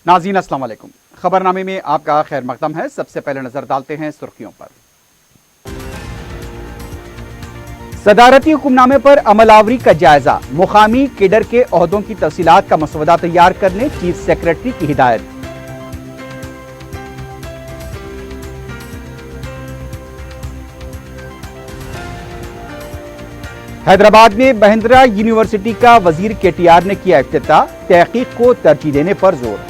नाज़रीन अस्सलाम वालेकुम। खबरनामे में आपका खैर मकदम है। सबसे पहले नजर डालते हैं सुर्खियों पर। सदारती हुक्मनामे पर अमलावरी का जायजा, मुकामी केडर के ओहदों की तफसीलात का मसवदा तैयार करने चीफ सेक्रेटरी की हिदायत। हैदराबाद में महिंद्रा यूनिवर्सिटी का वजीर केटीआर ने किया इफ्तिताह, तहकीक को तरजीह देने पर जोर।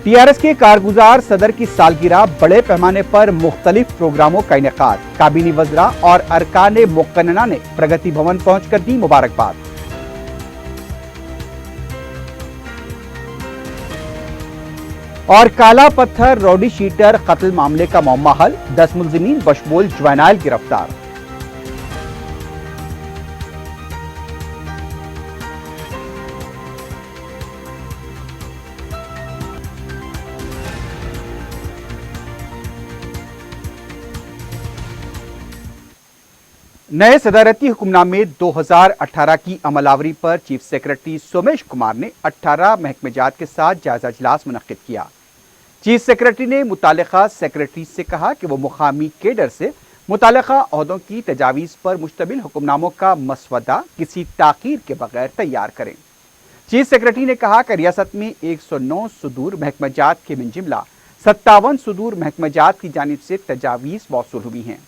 टीआरएस के कारगुजार सदर की सालगिरह, बड़े पैमाने पर मुख्तलिफ प्रोग्रामों का इनेकाद, काबीनी वज़रा और अरकान मुक़न्नना ने प्रगति भवन पहुंचकर दी मुबारकबाद। और काला पत्थर रौडी शीटर कत्ल मामले का मौमा हल, 10 मुल्जिमीन बशमूल जुवेनाइल गिरफ्तार। नए सदारती हुक्मनामे 2018 की अमलावरी पर चीफ सेक्रेटरी सोमेश कुमार ने 18 महकमेजात के साथ जायजा इजलास मुनक्किद किया। चीफ सेक्रेटरी ने मुतालिका सेक्रेटरी से कहा कि वो मुकामी केडर से मुतालिका ओहदों की तजावीज़ पर मुश्तमिल हुक्मनामों का मसवदा किसी ताकीर के बगैर तैयार करें। चीफ सेक्रेटरी ने कहा कि रियासत में 109 सुदूर महकमेजात के मिन जुमला 57 सुदूर महकमेजात की जानिब से तजावीज़ मौसूल हुई हैं।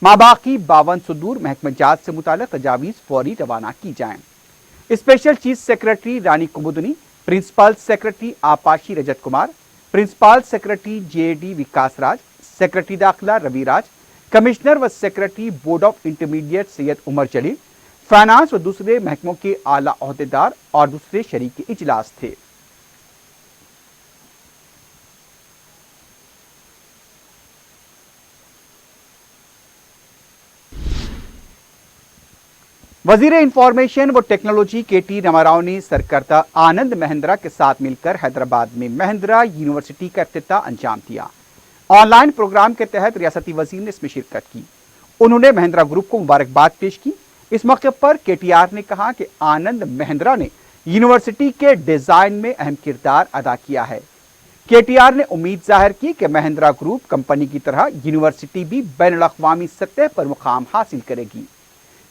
माबाकी 52 सुदूर महकमेजात से मुताल्लिक़ तजावीज़ फौरी रवाना की जाएं। Special chief secretary Rani Kumudini, principal secretary आपाशी Rajat Kumar, principal secretary JD Vikas Raj, secretary दाखिला रवि राज, कमिश्नर व secretary board of intermediate Syed Umar Jaleel, finance व दूसरे महकमों के आला ओहदेदार और दूसरे शरीक इजलास थे। वजीर इंफॉर्मेशन व टेक्नोलॉजी केटी रामाराव ने सरकर्ता आनंद महिंद्रा के साथ मिलकर हैदराबाद में महिंद्रा यूनिवर्सिटी का इफ्तिताह अंजाम दिया। ऑनलाइन प्रोग्राम के तहत रियासती वजीर ने इसमें शिरकत की। उन्होंने महिंद्रा ग्रुप को मुबारकबाद पेश की। इस मौके पर केटीआर ने कहा कि आनंद महिंद्रा ने यूनिवर्सिटी के डिजाइन में अहम किरदार अदा किया है। केटीआर ने उम्मीद जाहिर की कि महिंद्रा ग्रुप कंपनी की तरह यूनिवर्सिटी भी बैनुल-अक़वामी सतह पर मुकाम हासिल करेगी।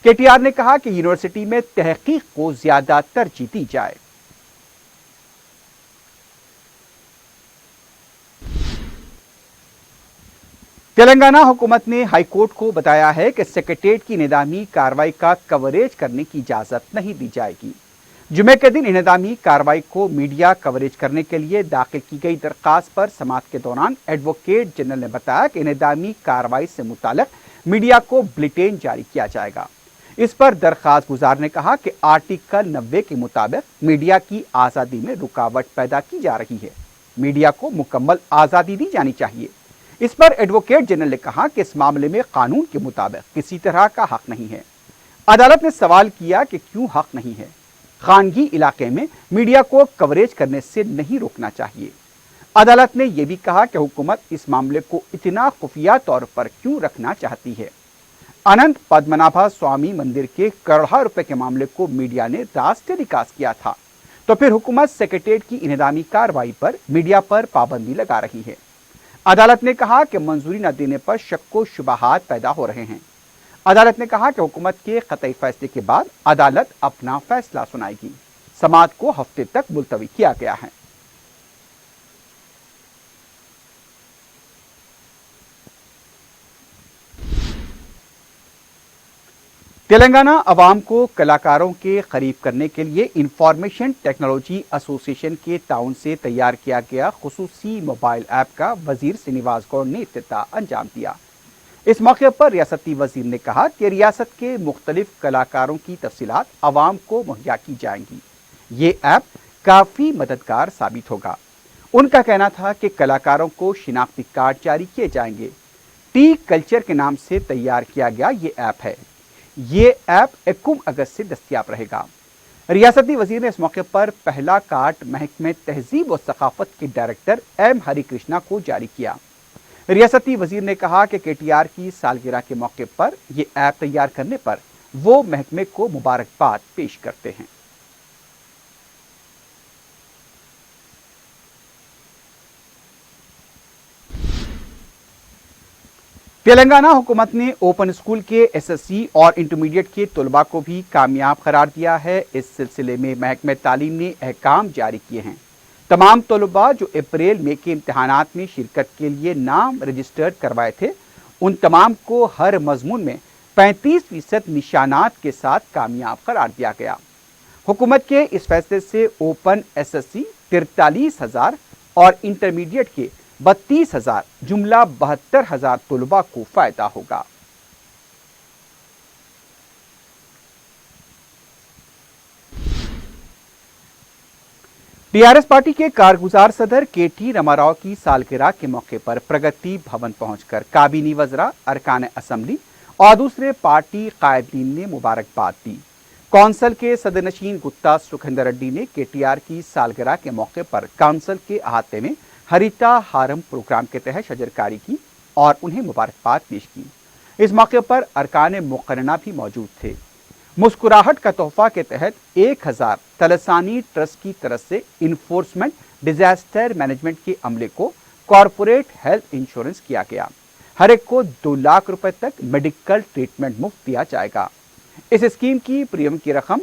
केटीआर ने कहा कि यूनिवर्सिटी में तहकीक को ज्यादा तरजीह दी जाए। तेलंगाना हुकूमत ने हाईकोर्ट को बताया है कि सेक्रेटेरिएट की इंहदामी कार्रवाई का कवरेज करने की इजाजत नहीं दी जाएगी। जुमे के दिन इंहदामी कार्रवाई को मीडिया कवरेज करने के लिए दाखिल की गई दरखास्त पर समाअत के दौरान एडवोकेट जनरल ने बताया कि इंहदामी कार्रवाई से मुताल्लिक मीडिया को बुलेटिन जारी किया जाएगा। इस पर दरखास्त गुजार ने कहा कि आर्टिकल 90 के मुताबिक मीडिया की आज़ादी में रुकावट पैदा की जा रही है। मीडिया को मुकम्मल आज़ादी दी जानी चाहिए। इस पर एडवोकेट जनरल ने कहा कि इस मामले में कानून के मुताबिक किसी तरह का हक नहीं है। अदालत ने सवाल किया कि क्यों हक नहीं है। खानगी इलाके में मीडिया को कवरेज करने से नहीं रोकना चाहिए। अदालत ने यह भी कहा कि हुकूमत इस मामले को इतना खुफिया तौर पर क्यों रखना चाहती है। अनंत पद्मनाभा स्वामी मंदिर के करोड़ों रुपए के मामले को मीडिया ने रास्ते टेलीकास्ट किया था, तो फिर हुकूमत सेक्रेटेरिएट की इंहदामी कार्रवाई पर मीडिया पर पाबंदी लगा रही है। अदालत ने कहा कि मंजूरी न देने पर शक व शुबहात पैदा हो रहे हैं। अदालत ने कहा कि हुकूमत के कतई फैसले के बाद अदालत अपना फैसला सुनाएगी। समाअत को हफ्ते तक मुलतवी किया गया है। तेलंगाना अवाम को कलाकारों के करीब करने के लिए इंफॉर्मेशन टेक्नोलॉजी एसोसिएशन के ताउन से तैयार किया गया खुसूसी मोबाइल ऐप का वजीर श्रीनिवास गौड़ ने इफ्तिताह अंजाम दिया। इस मौके पर रियासती वजीर ने कहा कि रियासत के मुख्तलिफ कलाकारों की तफसीलात अवाम को मुहैया की जाएंगी। ये ऐप काफ़ी मददगार साबित होगा। उनका कहना था कि कलाकारों को शिनाख्ती कार्ड जारी किए जाएंगे। टी कल्चर के नाम से तैयार किया गया ये ऐप है। ये ऐप 21 अगस्त से दस्तयाब रहेगा। रियासती वजीर ने इस मौके पर पहला कार्ड महकमे तहजीब व सकाफत के डायरेक्टर एम हरी कृष्णा को जारी किया। रियासती वजीर ने कहा कि KTR की सालगिरह के मौके पर ये ऐप तैयार करने पर वो महकमे को मुबारकबाद पेश करते हैं। तेलंगाना हुकूमत ने ओपन स्कूल के SSC और इंटरमीडिएट के तलबा को भी कामयाब करार दिया है। इस सिलसिले में महकमे तालीम ने अहकाम जारी किए हैं। तमाम तलबा जो अप्रैल मई के इम्तहानात में शिरकत के लिए नाम रजिस्टर्ड करवाए थे, उन तमाम को हर मजमून में 35% निशानात के साथ कामयाब करार दिया गया। हुकूमत के इस फैसले से ओपन SSC 43,000 और इंटरमीडिएट के 32,000 जुमला 72,000 तलबा को फायदा होगा। टीआरएस पार्टी के कारगुजार सदर KT रामाराव की सालगिरह के मौके पर प्रगति भवन पहुंचकर काबीनी वज़रा, अरकान असम्बली और दूसरे पार्टी कायदीन ने मुबारकबाद दी। कौंसल के सदरनशीन गुत्ता सुखिंदर रेड्डी ने KTR की सालगिरह के मौके पर काउंसिल के अहाते में हरिता हारम प्रोग्राम के तहत शजरकारी की और उन्हें मुबारकबाद पेश की। इस मौके पर अरकान मुकर्रना भी मौजूद थे। मुस्कुराहट का तोहफा के तहत 1000 तलसानी ट्रस्ट की तरफ से इन्फोर्समेंट डिजास्टर मैनेजमेंट के अमले को कॉरपोरेट हेल्थ इंश्योरेंस किया गया। हर एक को 2 लाख रुपए तक मेडिकल ट्रीटमेंट मुफ्त दिया जाएगा। इस स्कीम की प्रीमियम की रकम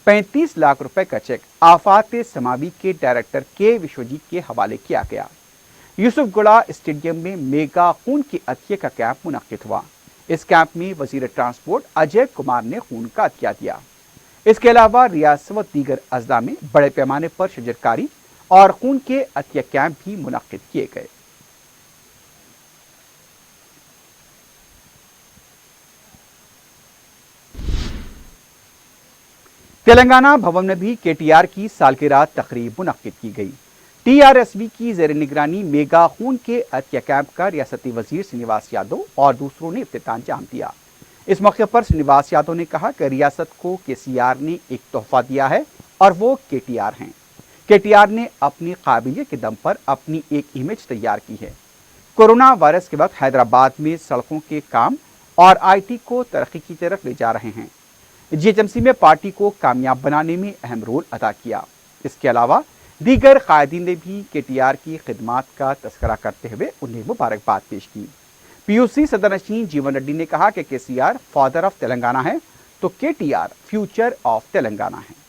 35 लाख रुपए का चेक आफात समावी के डायरेक्टर के विश्वजीत के हवाले किया गया। यूसुफगुड़ा स्टेडियम में मेगा खून की अतिया का कैंप मुनक्किद हुआ। इस कैंप में वजीर ट्रांसपोर्ट अजय कुमार ने खून का अतिया दिया। इसके अलावा रियासत व दीगर अजला में बड़े पैमाने पर शजरकारी और खून के अतिया कैंप भी मुनक्किद किए गए। तेलंगाना भवन में भी KTR की सालगिरह तकरीब मुनक्किद की गई। TRSV की ज़ेर निगरानी मेगा खून के अतिया कैंप का रियासती वजीर श्रीनिवास यादव और दूसरों ने इफ्तिताह अंजाम दिया। इस मौके पर श्रीनिवास यादव ने कहा कि रियासत को KCR ने एक तोहफा दिया है और वो KTR हैं। KTR ने अपनी काबिलियत के दम पर अपनी एक इमेज तैयार की है। कोरोना वायरस के वक्त हैदराबाद में सड़कों के काम और IT को तरक्की की तरफ ले जा रहे हैं। GHMC में पार्टी को कामयाब बनाने में अहम रोल अदा किया। इसके अलावा दीगर कायदीन ने भी KTR की खिदमात का तस्करा करते हुए उन्हें मुबारकबाद पेश की। PUC सदरनशीन जीवन रेड्डी ने कहा कि KCR फादर ऑफ तेलंगाना है तो KTR फ्यूचर ऑफ तेलंगाना है।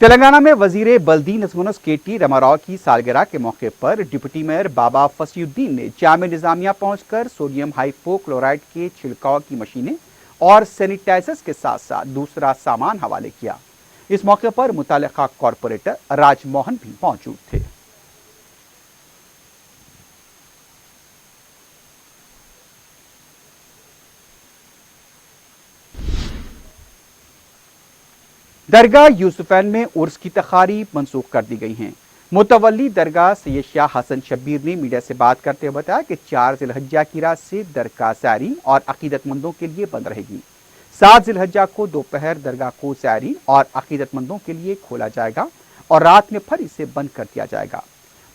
तेलंगाना में वजीर बल्दी नज़्म-ओ-नस्ब KT रामाराव की सालगिरह के मौके पर डिप्टी मेयर बाबा फसीउद्दीन ने जामे निजामिया पहुंचकर सोडियम हाइपोक्लोराइड के छिड़काव की मशीनें और सैनिटाइजर्स के साथ साथ दूसरा सामान हवाले किया। इस मौके पर मुतालिका कॉरपोरेटर राजमोहन भी मौजूद थे। दरगाह यूसुफैन में उर्स की तकारीब मनसूख कर दी गई हैं। मुतवल्ली दरगाह सैयद शाह हसन शब्बीर ने मीडिया से बात करते हुए बताया कि 4 ज़िलहज्जा की रात से दरगाह ज़ायरीन और अकीदतमंदों के लिए बंद रहेगी। 7 ज़िलहज्जा को दोपहर दरगाह को ज़ायरीन और अकीदतमंदों के लिए खोला जाएगा और रात में फिर इसे बंद कर दिया जाएगा।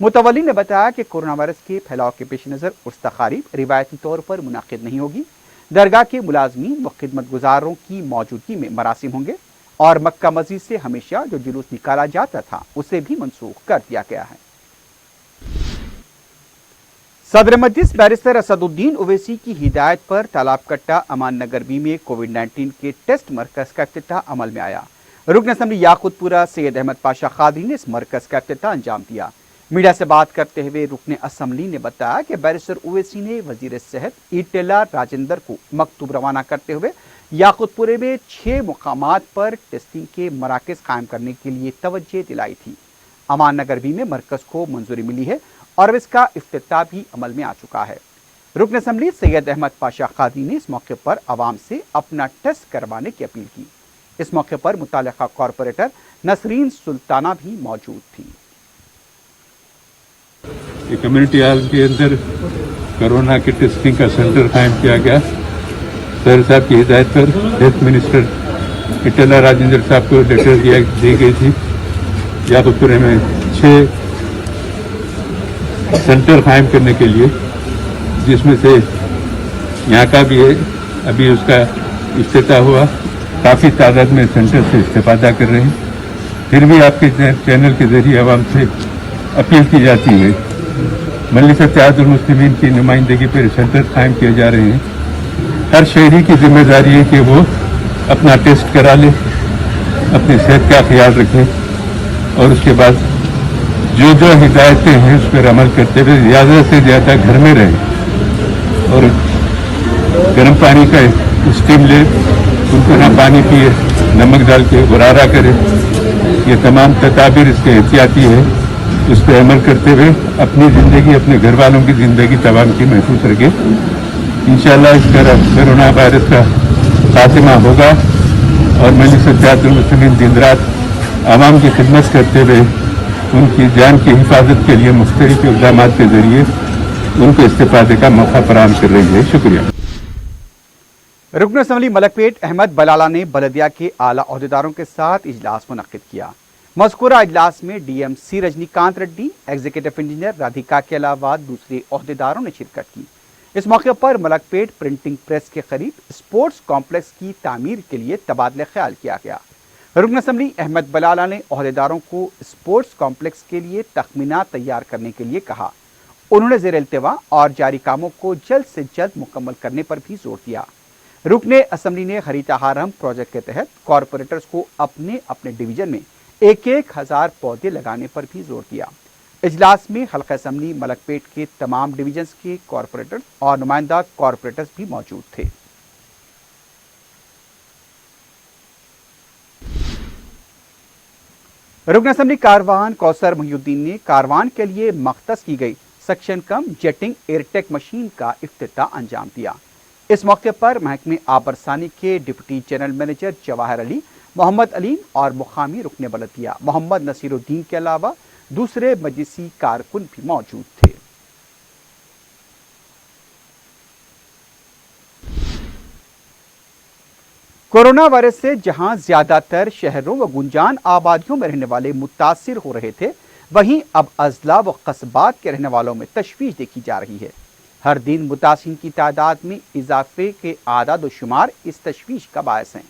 मुतवल्ली ने बताया कि कोरोना वायरस के फैलाव के पेश नज़र उर्स तकारीब रिवायती तौर पर मुनाकिद नहीं होगी। दरगाह के मुलाजमीन व खिदमत गुजारों की मौजूदगी में मरासिम होंगे और मक्का मस्जिद से हमेशा जो जुलूस निकाला जाता था उसे भी मनसूख कर दिया गया है। सदर मजलिस बैरिस्टर असदुद्दीन ओवैसी की हिदायत पर तालाब कट्टा अमान नगर बी में कोविड-19 के टेस्ट मरकज का इफ्तिताह अमल में आया। रुकन असम्बली याकूतपुरा सैयद अहमद पाशा कादरी ने इस मरकज का इफ्तिताह अंजाम दिया। मीडिया से बात करते हुए रुकन असम्बली ने बताया कि बैरिस्टर ओवैसी ने वजीर सेहत ईटेला राजेंद्र को मकतूब रवाना करते हुए याकूतपुरे में 6 मुकामात पर टेस्टिंग के मराकज कायम करने के लिए तवज्जो दिलाई थी। अमान नगर बी में मरकज को मंजूरी मिली है और इसका इफ्तिताह भी अमल में आ चुका है। रुकन असम्बली सैयद अहमद पाशा कादरी ने इस मौके पर आवाम से अपना टेस्ट करवाने की अपील की। इस मौके पर मुतालिका कॉरपोरेटर नसरीन सुल्ताना भी मौजूद थी। कम्युनिटी हॉल के अंदर कोरोना की टेस्टिंग का सेंटर कायम किया गया। सर साहब की हिदायत पर हेल्थ मिनिस्टर इटला राजेंद्र साहब को लेटर दी गई थी याकुबपुरे में 6 सेंटर कायम करने के लिए, जिसमें से यहाँ का भी है। अभी उसका इफ्तिताह हुआ, काफ़ी तादाद में सेंटर से इस्तेफादा कर रहे हैं। फिर भी आपके चैनल के जरिए आवाम से अपील की जाती है, मजलिस इत्तेहादुल मुस्लिमीन की नुमाइंदगी पर सेंटर कायम किए जा रहे हैं। हर शहरी की जिम्मेदारी है कि वो अपना टेस्ट करा ले, अपनी सेहत का ख्याल रखे और उसके बाद जो जो हिदायतें हैं उस पर अमल करते हुए ज़्यादा से ज़्यादा घर में रहें और गर्म पानी का स्टीम ले, उनको ना पानी पिए, नमक डाल के गुरारा करें। ये तमाम तदाबीर इसके एहतियाती है, उस पर अमल करते हुए अपनी ज़िंदगी, अपने घर वालों की ज़िंदगी तमाम की महफूज रखें। इंशाअल्लाह इस कोरोना वायरस का खात्मा होगा और मजलिस इत्तेहादुल मुस्लिमीन दिन रात आवाम की खिदमत करते हुए उनकी जान की हिफाजत के लिए मुख्तलिफ इक़दाम के जरिए उनको इस्तेफादे का मौका फराहम कर रही है। शुक्रिया। रुकन असम्बली मलकपेट अहमद बलाला ने बलदिया के आला ओहदेदारों के साथ इजलास मुनक्किद किया। मज़कूरा इजलास में DM Rajinikanth Reddy, executive engineer Radhika के अलावा दूसरे ओहदेदारों ने शिरकत की। इस मौके पर मलकपेट प्रिंटिंग प्रेस के करीब स्पोर्ट्स कॉम्प्लेक्स की तामीर के लिए तबादला ख्याल किया गया। रुकन असम्बली अहमद बलाला ने ओहदेदारों को स्पोर्ट्स कॉम्प्लेक्स के लिए तखमीना तैयार करने के लिए कहा। उन्होंने ज़ेर इल्तिवा और जारी कामों को जल्द से जल्द मुकम्मल करने पर भी जोर दिया। रुकने असम्बली ने खरीता हारम प्रोजेक्ट के तहत कॉरपोरेटर्स को अपने अपने डिवीजन में 1,000 पौधे लगाने पर भी जोर दिया। इजलास में हल्का असम्बली मलकपेट के तमाम डिवीजन्स के कॉरपोरेटर्स और नुमाइंदा कॉरपोरेटर्स भी मौजूद थे। रुकन असम्बली कारवान कौसर मुहिउद्दीन ने कारवान के लिए मख्तस की गई सक्शन कम जेटिंग एयरटेक मशीन का इफ्तिताह अंजाम दिया। इस मौके पर महकमे आबरसानी के deputy general manager Jawahar Ali, Mohammed Aleem और मुकामी रुकने बलदिया मोहम्मद नसीरुद्दीन के अलावा दूसरे मजलिसी कारकुन भी मौजूद थे। कोरोना वायरस से जहां ज्यादातर शहरों व गुंजान आबादियों में रहने वाले मुतासिर हो रहे थे, वहीं अब अजला व कस्बात के रहने वालों में तशवीश देखी जा रही है। हर दिन मुतासिरीन की तादाद में इजाफे के आदाद व शुमार इस तशवीश का बायस हैं।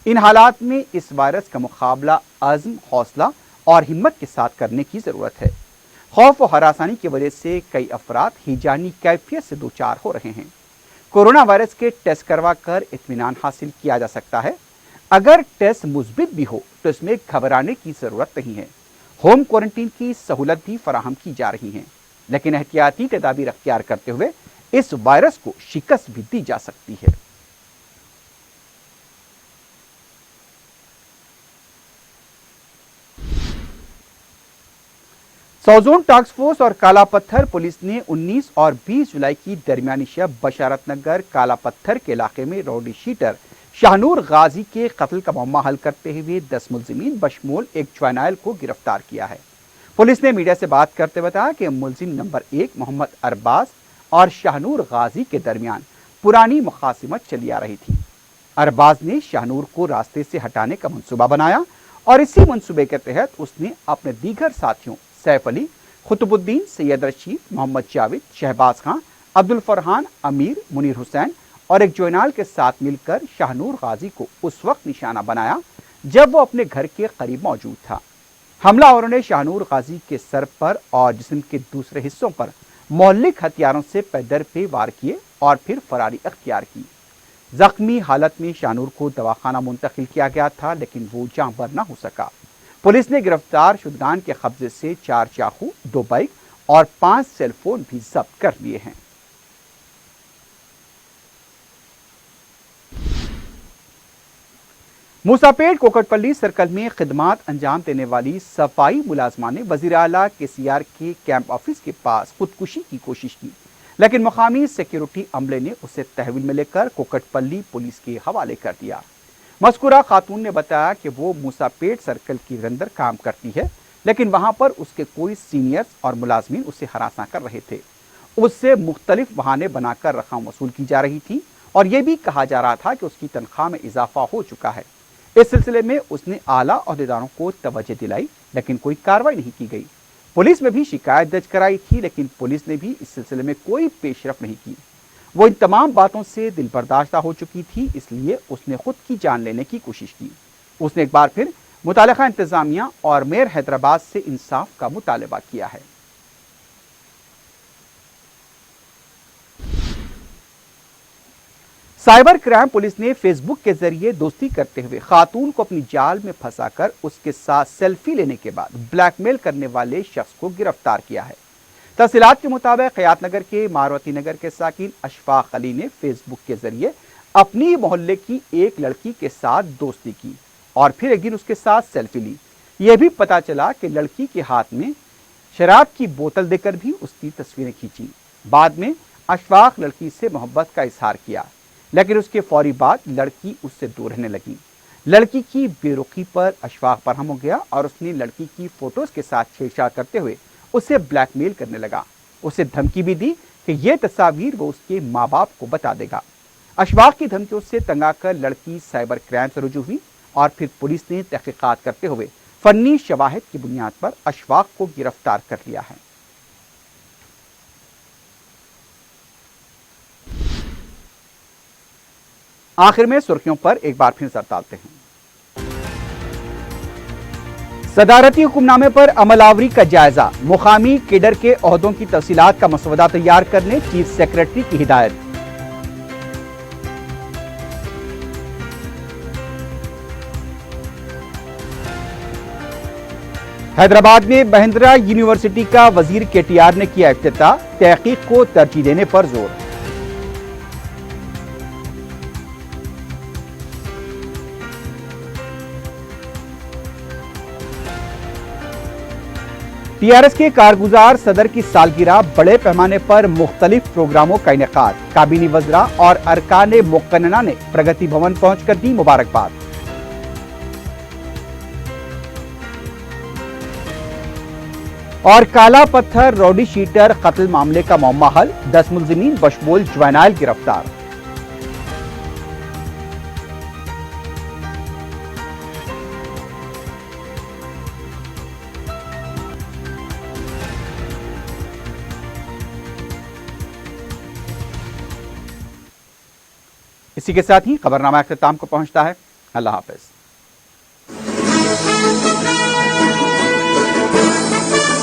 इन हालात में इस वायरस का मुकाबला अज़्म, हौसला और हिम्मत के साथ करने की ज़रूरत है। खौफ और हरासानी की वजह से कई अफराद हिजानी कैफियत से दोचार हो रहे हैं। कोरोना वायरस के टेस्ट करवा कर इत्मीनान हासिल किया जा सकता है। अगर टेस्ट मुस्बित भी हो तो इसमें घबराने की ज़रूरत नहीं है। होम क्वारंटीन की सहूलत भी फराहम की जा रही है, लेकिन एहतियाती तदाबीर अख्तियार करते हुए इस वायरस को शिकस्त भी दी जा सकती है। सौजोन टास्क फोर्स और काला पत्थर पुलिस ने 19 और 20 जुलाई की दरमियानी शब बशारत नगर काला पत्थर के इलाके में रौडी शीटर शाहनूर गाजी के कत्ल का मामला हल करते हुए 10 मुलजिमीन बशमूल एक जुवेनाइल को गिरफ्तार किया है। पुलिस ने मीडिया से बात करते बताया कि मुलजिम नंबर 1 मोहम्मद अरबाज और शाहनूर गाजी के दरमियान पुरानी मुखासिमत चली आ रही थी। अरबाज ने शाहनूर को रास्ते से हटाने का मंसूबा बनाया और इसी मंसूबे के तहत उसने अपने दीगर साथियों सैफ अली, खुतबुद्दीन, सैयद रशीद, मोहम्मद जावेद, शहबाज खां, अब्दुल फरहान, अमीर, मुनीर हुसैन और एक जुवेनाइल के साथ मिलकर शाहनूर गाजी को उस वक्त निशाना बनाया जब वो अपने घर के करीब मौजूद था। हमलावरों ने शाहनूर गाजी के सर पर और जिस्म के दूसरे हिस्सों पर मौलिक हथियारों से पैदर पे वार किए और फिर फरारी अख्तियार की। जख्मी हालत में शाहनूर को दवाखाना मुंतकिल किया गया था, लेकिन वो जाँ बर न हो सका। पुलिस ने गिरफ्तार शुदगान के कब्जे से 4 चाकू, 2 बाइक और 5 सेलफोन भी जब्त कर लिए हैं। मूसापेट कोकटपल्ली सर्कल में खिदमात अंजाम देने वाली सफाई मुलाजमा ने वजीर आला केसीआर के कैंप ऑफिस के पास खुदकुशी की कोशिश की, लेकिन मुकामी सिक्योरिटी अमले ने उसे तहवील में लेकर कोकटपल्ली पुलिस के हवाले कर दिया। मज़कूरा खातून ने बताया कि वो मूसापेट सर्कल के अंदर काम करती है, लेकिन वहां पर उसके कोई सीनियर्स और मुलाजमीन उसे हरासा कर रहे थे। उससे मुख्तलिफ बहाने बनाकर रकम वसूल की जा रही थी اور یہ بھی کہا جا رہا تھا کہ اس کی تنخواہ میں اضافہ ہو چکا ہے۔ اس سلسلے میں اس نے اعلیٰ عہدیداروں کو توجہ دلائی، لیکن کوئی کارروائی نہیں کی گئی۔ پولیس میں بھی شکایت درج کرائی تھی، لیکن پولیس نے بھی اس سلسلے میں کوئی پیش رفت نہیں کی۔ وہ ان تمام باتوں سے دل برداشتہ ہو چکی تھی، اس لیے اس نے خود کی جان لینے کی کوشش کی۔ اس نے ایک بار پھر متعلقہ انتظامیہ اور میئر حیدرآباد سے انصاف کا مطالبہ کیا ہے۔ سائبر کرائم پولیس نے فیس بک کے ذریعے دوستی کرتے ہوئے خاتون کو اپنی جال میں پھنسا کر اس کے ساتھ سیلفی لینے کے بعد بلیک میل کرنے والے شخص کو گرفتار کیا ہے۔ تفصیلات کے مطابق حیات نگر کے ماروتی نگر کے ساکن اشفاق علی نے فیس بک کے ذریعے اپنی محلے کی ایک لڑکی کے ساتھ دوستی کی اور پھر ایک دن اس کے ساتھ سیلفی لی۔ یہ بھی پتا چلا کہ لڑکی کے ہاتھ میں شراب کی بوتل دے کر بھی اس کی تصویریں کھینچی۔ بعد میں اشفاق لڑکی سے محبت کا اظہار کیا، لیکن اس کے فوری بعد لڑکی اس سے دور رہنے لگی۔ لڑکی کی بے رخی پر اشفاق برہم ہو گیا اور اس نے لڑکی کی فوٹوز کے ساتھ چھیڑ چھاڑ کرتے ہوئے اسے بلیک میل کرنے لگا۔ اسے دھمکی بھی دی کہ یہ تصاویر وہ اس کے ماں باپ کو بتا دے گا۔ اشفاق کی دھمکیوں سے تنگ آ کر لڑکی سائبر کرائم سے رجوع ہوئی اور پھر پولیس نے تحقیقات کرتے ہوئے فنی شواہد کی بنیاد پر اشفاق کو گرفتار کر لیا ہے۔ آخر میں سرخیوں پر ایک بار پھر نظر ڈالتے ہیں۔ صدارتی حکم نامے پر عمل آوری کا جائزہ، مقامی کیڈر کے عہدوں کی تفصیلات کا مسودہ تیار کرنے چیف سیکریٹری کی ہدایت۔ حیدرآباد میں مہندرا یونیورسٹی کا وزیر کے ٹی آر نے کیا افتتاح، تحقیق کو ترجیح دینے پر زور۔ ٹی آر ایس کے کارگزار صدر کی سالگرہ، بڑے پیمانے پر مختلف پروگراموں کا انعقاد، کابینی وزراء اور ارکان مقننہ نے پرگتی بھون پہنچ کر دی مبارکباد۔ اور کالا پتھر روڈی شیٹر قتل معاملے کا معمہ حل، 10 ملزمین بشمول جوینائل گرفتار۔ اسی کے ساتھ ہی خبرنامہ اختتام کو پہنچتا ہے۔ اللہ حافظ۔